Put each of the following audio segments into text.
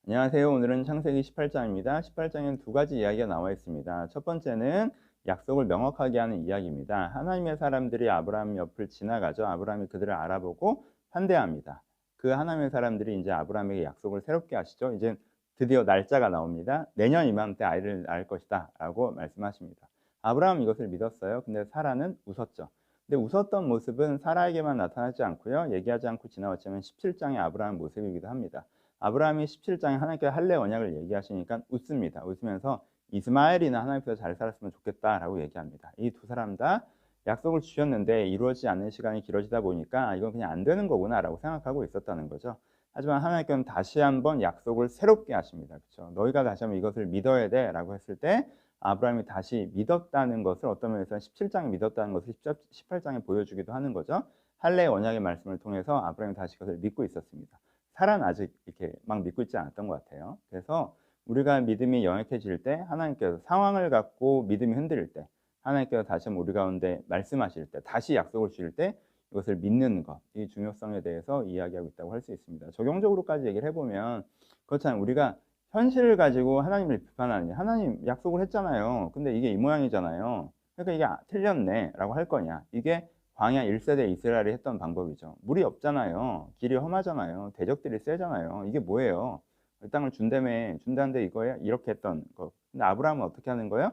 안녕하세요. 오늘은 창세기 18장입니다. 18장에는 두 가지 이야기가 나와 있습니다. 첫 번째는 약속을 명확하게 하는 이야기입니다. 하나님의 사람들이 아브라함 옆을 지나가죠. 아브라함이 그들을 알아보고 환대합니다. 그 하나님의 사람들이 이제 아브라함에게 약속을 새롭게 하시죠. 이제 드디어 날짜가 나옵니다. 내년 이맘때 아이를 낳을 것이다 라고 말씀하십니다. 아브라함은 이것을 믿었어요. 근데 사라는 웃었죠. 근데 웃었던 모습은 사라에게만 나타나지 않고요. 얘기하지 않고 지나왔지만 17장의 아브라함 모습이기도 합니다. 아브라함이 17장에 하나님께 할례 언약을 얘기하시니까 웃습니다. 웃으면서 이스마엘이나 하나님께서 잘 살았으면 좋겠다라고 얘기합니다. 이 두 사람 다 약속을 주셨는데 이루어지지 않는 시간이 길어지다 보니까 이건 그냥 안 되는 거구나라고 생각하고 있었다는 거죠. 하지만 하나님께서는 다시 한번 약속을 새롭게 하십니다. 그렇죠? 너희가 다시 한번 이것을 믿어야 돼라고 했을 때 아브라함이 다시 믿었다는 것을 어떤 면에서 17장에 믿었다는 것을 18장에 보여주기도 하는 거죠. 할례 언약의 말씀을 통해서 아브라함이 다시 그것을 믿고 있었습니다. 사라는 아직 이렇게 막 믿고 있지 않았던 것 같아요. 그래서 우리가 믿음이 연약해질 때 하나님께서 상황을 갖고 믿음이 흔들릴 때 하나님께서 다시 한번 우리 가운데 말씀하실 때 다시 약속을 주실 때 이것을 믿는 것, 이 중요성에 대해서 이야기하고 있다고 할 수 있습니다. 적용적으로까지 얘기를 해보면 그렇잖아요. 우리가 현실을 가지고 하나님을 비판하느냐, 하나님 약속을 했잖아요. 근데 이게 이 모양이잖아요. 그러니까 이게 틀렸네 라고 할 거냐, 이게 광야 1세대 이스라엘이 했던 방법이죠. 물이 없잖아요. 길이 험하잖아요. 대적들이 세잖아요. 이게 뭐예요? 이 땅을 준다는데 이거야? 이렇게 했던 거. 근데 아브라함은 어떻게 하는 거예요?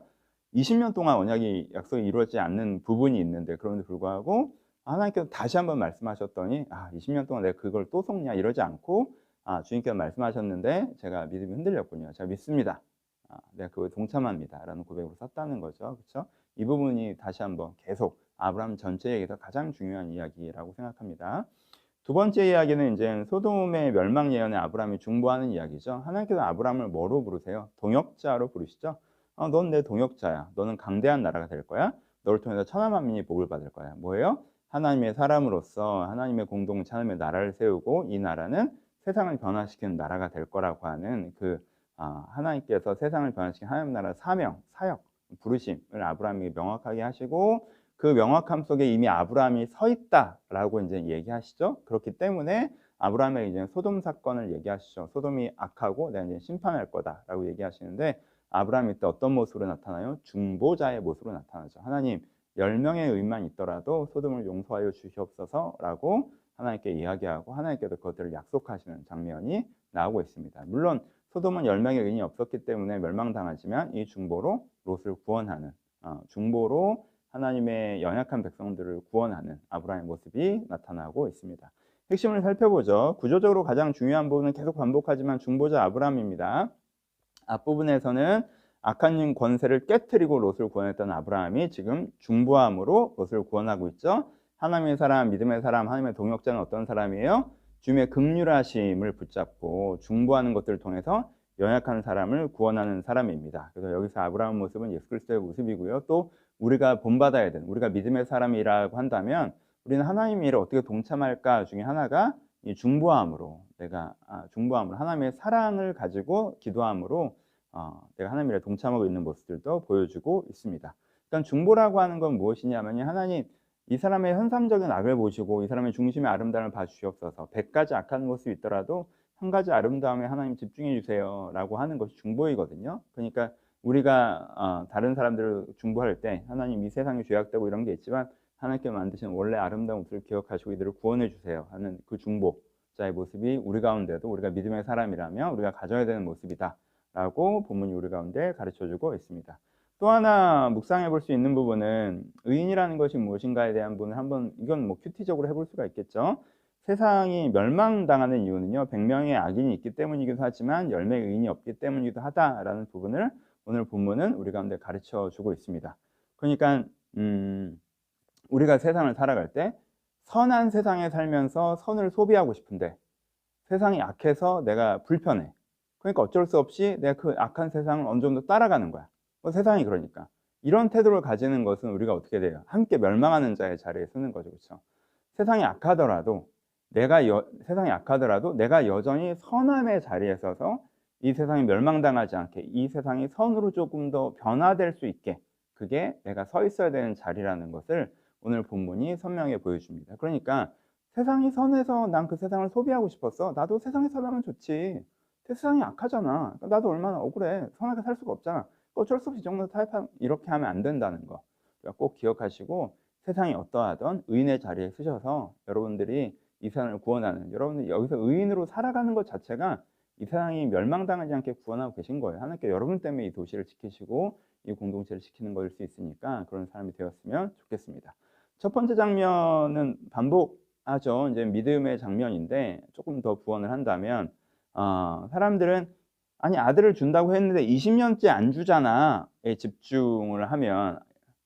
20년 동안 언약이 약속이 이루어지지 않는 부분이 있는데 그럼에도 불구하고 하나님께서 다시 한번 말씀하셨더니 20년 동안 내가 그걸 또 속냐 이러지 않고 주님께서 말씀하셨는데 제가 믿음이 흔들렸군요. 제가 믿습니다. 내가 그거에 동참합니다. 라는 고백으로 썼다는 거죠. 그렇죠? 이 부분이 다시 한번 계속 아브라함 전체에게서 가장 중요한 이야기라고 생각합니다. 두 번째 이야기는 이제 소돔의 멸망 예언에 아브라함이 중보하는 이야기죠. 하나님께서 아브라함을 뭐로 부르세요? 동역자로 부르시죠. 넌 내 동역자야. 너는 강대한 나라가 될 거야. 너를 통해서 천하 만민이 복을 받을 거야. 뭐예요? 하나님의 사람으로서 하나님의 공동체, 하나님의 나라를 세우고 이 나라는 세상을 변화시키는 나라가 될 거라고 하는 하나님께서 세상을 변화시키는 하나님 나라 사명, 사역, 부르심을 아브라함에게 명확하게 하시고 그 명확함 속에 이미 아브라함이 서 있다라고 이제 얘기하시죠. 그렇기 때문에 아브라함에게 이제 소돔 사건을 얘기하시죠. 소돔이 악하고 내가 이제 심판할 거다라고 얘기하시는데 아브라함이 때 어떤 모습으로 나타나요? 중보자의 모습으로 나타나죠. 하나님 10명의 의만 있더라도 소돔을 용서하여 주시옵소서라고 하나님께 이야기하고 하나님께도 그것들을 약속하시는 장면이 나오고 있습니다. 물론 소돔은 10명의 의인이 없었기 때문에 멸망당하지만 이 중보로 롯을 구원하는 중보로 하나님의 연약한 백성들을 구원하는 아브라함의 모습이 나타나고 있습니다. 핵심을 살펴보죠. 구조적으로 가장 중요한 부분은 계속 반복하지만 중보자 아브라함입니다. 앞부분에서는 악한 권세를 깨뜨리고 롯을 구원했던 아브라함이 지금 중보함으로 롯을 구원하고 있죠. 하나님의 사람, 믿음의 사람, 하나님의 동역자는 어떤 사람이에요? 주님의 긍휼하심을 붙잡고 중보하는 것들을 통해서 연약한 사람을 구원하는 사람입니다. 그래서 여기서 아브라함 모습은 예수 그리스도의 모습이고요. 또 우리가 본받아야 되는, 우리가 믿음의 사람이라고 한다면 우리는 하나님의 일에 어떻게 동참할까 중에 하나가 이 중보함으로, 내가 중보함으로 하나님의 사랑을 가지고 기도함으로 내가 하나님 일에 동참하고 있는 모습들도 보여주고 있습니다. 일단 중보라고 하는 건 무엇이냐면 하나님 이 사람의 현상적인 악을 보시고 이 사람의 중심의 아름다움을 봐주시옵소서. 100가지 악한 모습이 있더라도 한 가지 아름다움에 하나님 집중해 주세요 라고 하는 것이 중보이거든요. 그러니까 우리가 다른 사람들을 중보할 때 하나님 이 세상이 죄악되고 이런 게 있지만 하나님께 만드신 원래 아름다운 모습을 기억하시고 이들을 구원해 주세요 하는 그 중보자의 모습이 우리 가운데도 우리가 믿음의 사람이라면 우리가 가져야 되는 모습이다 라고 본문이 우리 가운데 가르쳐주고 있습니다. 또 하나 묵상해 볼 수 있는 부분은 의인이라는 것이 무엇인가에 대한 부분을 한번 이건 뭐 큐티적으로 해볼 수가 있겠죠. 세상이 멸망당하는 이유는요 100명의 악인이 있기 때문이기도 하지만 10명의 의인이 없기 때문이기도 하다라는 부분을 오늘 본문은 우리 가운데 가르쳐주고 있습니다. 그러니까 우리가 세상을 살아갈 때 선한 세상에 살면서 선을 소비하고 싶은데 세상이 악해서 내가 불편해. 그러니까 어쩔 수 없이 내가 그 악한 세상을 어느 정도 따라가는 거야. 세상이 그러니까. 이런 태도를 가지는 것은 우리가 어떻게 돼요? 함께 멸망하는 자의 자리에 서는 거죠. 그렇죠? 세상이 악하더라도 세상이 악하더라도 내가 여전히 선함의 자리에 서서 이 세상이 멸망당하지 않게 이 세상이 선으로 조금 더 변화될 수 있게 그게 내가 서 있어야 되는 자리라는 것을 오늘 본문이 선명하게 보여줍니다. 그러니까 세상이 선해서 난 그 세상을 소비하고 싶었어. 나도 세상에 살아면 좋지. 세상이 악하잖아. 나도 얼마나 억울해. 선하게 살 수가 없잖아. 어쩔 수 없이 이 정도 타협하 이렇게 하면 안 된다는 거. 그러니까 꼭 기억하시고 세상이 어떠하든 의인의 자리에 서셔서 여러분들이 이 세상을 구원하는 여러분들이 여기서 의인으로 살아가는 것 자체가 이 세상이 멸망당하지 않게 구원하고 계신 거예요. 하나님께 여러분 때문에 이 도시를 지키시고 이 공동체를 지키는 거일 수 있으니까 그런 사람이 되었으면 좋겠습니다. 첫 번째 장면은 반복하죠. 이제 믿음의 장면인데 조금 더 부언을 한다면 사람들은 아니 아들을 준다고 했는데 20년째 안 주잖아에 집중을 하면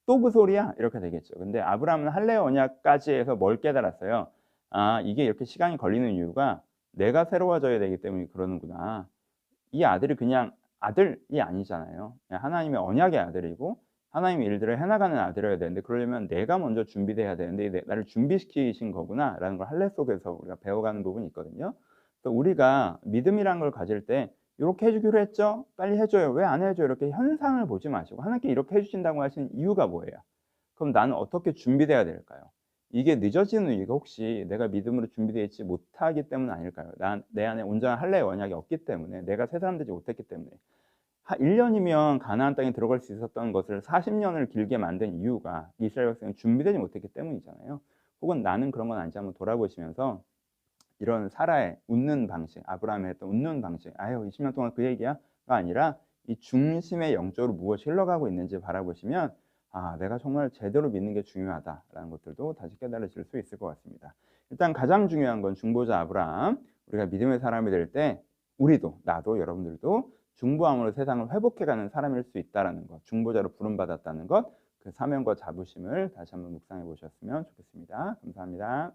또 그 소리야 이렇게 되겠죠. 근데 아브라함은 할례 언약까지 해서 뭘 깨달았어요. 아 이게 이렇게 시간이 걸리는 이유가 내가 새로워져야 되기 때문에 그러는구나. 이 아들이 그냥 아들이 아니잖아요. 그냥 하나님의 언약의 아들이고 하나님의 일들을 해나가는 아들이어야 되는데 그러려면 내가 먼저 준비돼야 되는데 나를 준비시키신 거구나라는 걸 할례 속에서 우리가 배워가는 부분이 있거든요. 또 우리가 믿음이란 걸 가질 때 이렇게 해주기로 했죠? 빨리 해줘요. 왜 안 해줘요? 이렇게 현상을 보지 마시고 하나님께 이렇게 해주신다고 하신 이유가 뭐예요? 그럼 나는 어떻게 준비돼야 될까요? 이게 늦어지는 이유가 혹시 내가 믿음으로 준비되어 있지 못하기 때문 아닐까요? 내 안에 온전한 할례의 언약이 없기 때문에 내가 새 사람 되지 못했기 때문에 1년이면 가나안 땅에 들어갈 수 있었던 것을 40년을 길게 만든 이유가 이스라엘 백성이 준비되지 못했기 때문이잖아요. 혹은 나는 그런 건 아닌지 한번 돌아보시면서 이런 사라의 웃는 방식, 아브라함이 했던 웃는 방식, 아유 20년 동안 그 얘기야가 아니라 이 중심의 영적으로 무엇이 흘러가고 있는지 바라보시면 아 내가 정말 제대로 믿는 게 중요하다라는 것들도 다시 깨달으실 수 있을 것 같습니다. 일단 가장 중요한 건 중보자 아브라함, 우리가 믿음의 사람이 될 때 우리도 나도 여러분들도 중보함으로 세상을 회복해가는 사람일 수 있다는 것, 중보자로 부름받았다는 것, 그 사명과 자부심을 다시 한번 묵상해 보셨으면 좋겠습니다. 감사합니다.